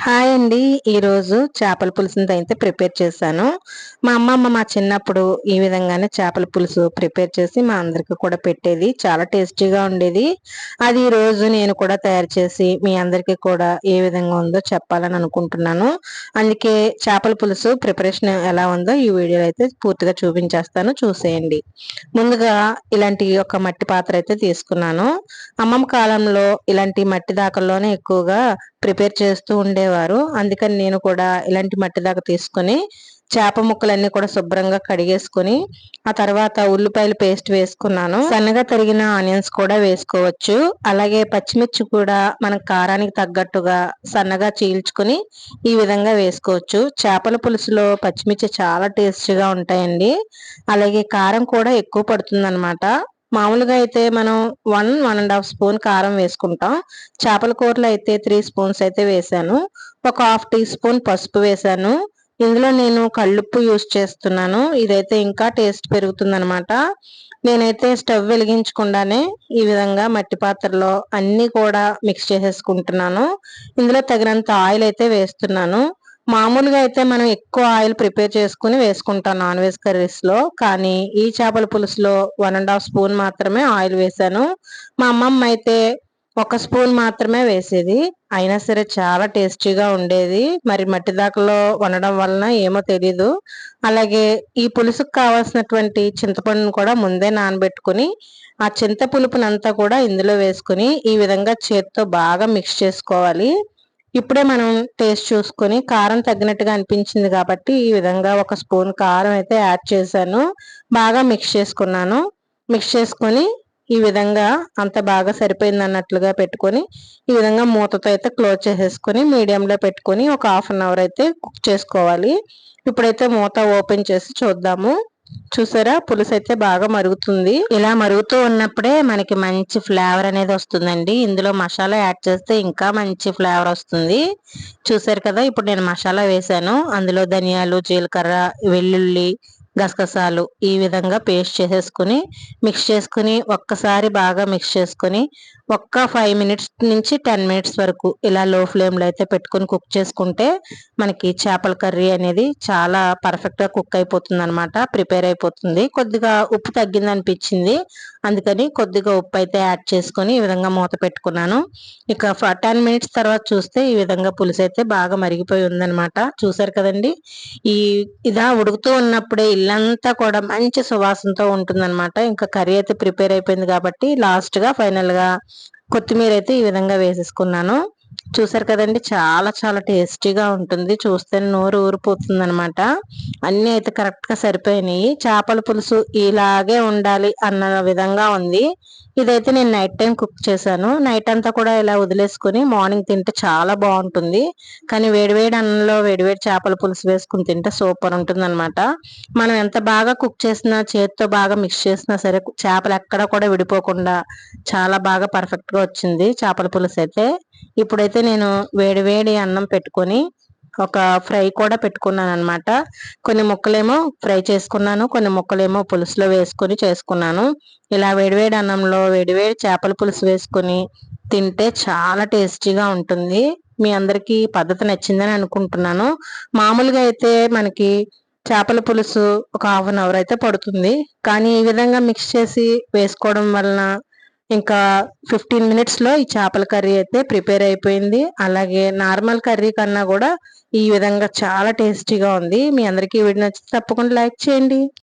Hi అండి. ఈరోజు చేపల పులుసుని అయితే ప్రిపేర్ చేశాను. మా అమ్మమ్మ మా చిన్నప్పుడు ఈ విధంగానే చేపల పులుసు ప్రిపేర్ చేసి మా అందరికి కూడా పెట్టేది. చాలా టేస్టీగా ఉండేది. అది ఈరోజు నేను కూడా తయారు చేసి మీ అందరికీ కూడా ఏ విధంగా ఉందో చెప్పాలని అనుకుంటున్నాను. అందుకే చేపల పులుసు ప్రిపరేషన్ ఎలా ఉందో ఈ వీడియోలో అయితే పూర్తిగా చూపించేస్తాను, చూసేయండి. ముందుగా ఇలాంటి ఒక మట్టి పాత్ర అయితే తీసుకున్నాను. అమ్మమ్మ కాలంలో ఇలాంటి మట్టి దాకల్లోనే ఎక్కువగా ప్రిపేర్ చేస్తూ ఉండేవారు. అందుకని నేను కూడా ఇలాంటి మట్టి దాకా తీసుకొని చేప ముక్కలన్నీ కూడా శుభ్రంగా కడిగేసుకొని ఆ తర్వాత ఉల్లిపాయలు పేస్ట్ వేసుకున్నాను. సన్నగా తరిగిన ఆనియన్స్ కూడా వేసుకోవచ్చు. అలాగే పచ్చిమిర్చి కూడా మన కారానికి తగ్గట్టుగా సన్నగా చీల్చుకొని ఈ విధంగా వేసుకోవచ్చు. చేపల పులుసులో పచ్చిమిర్చి చాలా టేస్టీగా ఉంటాయండి. అలాగే కారం కూడా ఎక్కువ పడుతుంది. మామూలుగా అయితే మనం 1.5 స్పూన్ కారం వేసుకుంటాం. చేపల కూరలో అయితే 3 స్పూన్స్ అయితే వేసాను. ఒక హాఫ్ టీ స్పూన్ పసుపు వేసాను. ఇందులో నేను కళ్ళుప్పు యూస్ చేస్తున్నాను. ఇదైతే ఇంకా టేస్ట్ పెరుగుతుందనమాట. నేనైతే స్టవ్ వెలిగించకుండానే ఈ విధంగా మట్టి పాత్రలో అన్ని కూడా మిక్స్ చేసేసుకుంటున్నాను. ఇందులో తగినంత ఆయిల్ అయితే వేస్తున్నాను. మామూలుగా అయితే మనం ఎక్కువ ఆయిల్ ప్రిపేర్ చేసుకుని వేసుకుంటాం నాన్ వెజ్ కర్రీస్ లో. కానీ ఈ చేపల పులుసులో 1.5 స్పూన్ మాత్రమే ఆయిల్ వేసాను. మా అమ్మమ్మ అయితే 1 స్పూన్ మాత్రమే వేసేది. అయినా సరే చాలా టేస్టీగా ఉండేది. మరి మట్టి దాకలో వండడం వలన ఏమో తెలీదు. అలాగే ఈ పులుసుకు కావాల్సినటువంటి చింతపండును కూడా ముందే నానబెట్టుకుని ఆ చింత పులుపునంతా కూడా ఇందులో వేసుకుని ఈ విధంగా చేత్తో బాగా మిక్స్ చేసుకోవాలి. ఇప్పుడే మనం టేస్ట్ చూసుకొని కారం తగ్గినట్టుగా అనిపించింది కాబట్టి ఈ విధంగా 1 స్పూన్ కారం అయితే యాడ్ చేశాను. బాగా మిక్స్ చేసుకున్నాను. మిక్స్ చేసుకొని ఈ విధంగా అంత బాగా సరిపోయింది అన్నట్లుగా పెట్టుకొని ఈ విధంగా మూతతో అయితే క్లోజ్ చేసేసుకొని మీడియంలో పెట్టుకొని ఒక హాఫ్ అన్ అవర్ అయితే కుక్ చేసుకోవాలి. ఇప్పుడైతే మూత ఓపెన్ చేసి చూద్దాము. చూసారా, పులుసు అయితే బాగా మరుగుతుంది. ఇలా మరుగుతూ ఉన్నప్పుడే మనకి మంచి ఫ్లేవర్ అనేది వస్తుందండి. ఇందులో మసాలా యాడ్ చేస్తే ఇంకా మంచి ఫ్లేవర్ వస్తుంది. చూసారు కదా, ఇప్పుడు నేను మసాలా వేసాను. అందులో ధనియాలు, జీలకర్ర, వెల్లుల్లి, గసగసాలు ఈ విధంగా పేస్ట్ చేసేసుకుని మిక్స్ చేసుకుని ఒక్కసారి బాగా మిక్స్ చేసుకుని ఒక్క 5 మినిట్స్ నుంచి 10 మినిట్స్ వరకు ఇలా లో ఫ్లేమ్ లో అయితే పెట్టుకుని కుక్ చేసుకుంటే మనకి చేపల కర్రీ అనేది చాలా పర్ఫెక్ట్ గా కుక్ అయిపోతుంది అనమాట. ప్రిపేర్ అయిపోతుంది. కొద్దిగా ఉప్పు తగ్గింది అనిపించింది, అందుకని కొద్దిగా ఉప్పు అయితే యాడ్ చేసుకొని ఈ విధంగా మూత పెట్టుకున్నాను. ఇక 10 మినిట్స్ తర్వాత చూస్తే ఈ విధంగా పులుసు అయితే బాగా మరిగిపోయి ఉందన్నమాట. చూసారు కదండి, ఈ ఇదా ఉడుకుతూ ఉన్నప్పుడే ఇల్లంతా కూడా మంచి సువాసనతో ఉంటుందన్నమాట. ఇంకా కర్రీ అయితే ప్రిపేర్ అయిపోయింది కాబట్టి లాస్ట్ గా ఫైనల్ గా కొత్తిమీర అయితే ఈ విధంగా వేసేసుకున్నాను. చూసారు కదండి, చాలా చాలా టేస్టీగా ఉంటుంది. చూస్తే నోరు ఊరిపోతుంది అనమాట. అన్ని అయితే కరెక్ట్ గా సరిపోయినాయి. చేపల పులుసు ఇలాగే ఉండాలి అన్న విధంగా ఉంది. ఇదైతే నేను నైట్ టైం కుక్ చేశాను. నైట్ అంతా కూడా ఇలా వదిలేసుకుని మార్నింగ్ తింటే చాలా బాగుంటుంది. కానీ వేడివేడి అన్నంలో వేడివేడి చేపల పులుసు వేసుకుని తింటే సూపర్ ఉంటుంది అనమాట. మనం ఎంత బాగా కుక్ చేసినా, చేతితో బాగా మిక్స్ చేసినా సరే చేపలు ఎక్కడ కూడా విడిపోకుండా చాలా బాగా పర్ఫెక్ట్ గా వచ్చింది చేపల పులుసు అయితే. ఇప్పుడైతే నేను వేడి వేడి అన్నం పెట్టుకొని ఒక ఫ్రై కూడా పెట్టుకున్నాను అనమాట. కొన్ని ముక్కలేమో ఫ్రై చేసుకున్నాను, కొన్ని ముక్కలేమో పులుసులో వేసుకొని చేసుకున్నాను. ఇలా వేడివేడి అన్నంలో వేడివేడి చేపల పులుసు వేసుకొని తింటే చాలా టేస్టీగా ఉంటుంది. మీ అందరికీ పద్ధతి నచ్చిందని అనుకుంటున్నాను. మామూలుగా అయితే మనకి చేపల పులుసు ఒక హాఫ్ అన్ అవర్ అయితే పడుతుంది. కానీ ఈ విధంగా మిక్స్ చేసి వేసుకోవడం వలన ఇంకా 15 మినిట్స్ లో ఈ చేపల కర్రీ అయితే ప్రిపేర్ అయిపోయింది. అలాగే నార్మల్ కర్రీ కన్నా కూడా ఈ విధంగా చాలా టేస్టీగా ఉంది. మీ అందరికీ ఈ వీడియో నచ్చితే తప్పకుండా లైక్ చేయండి.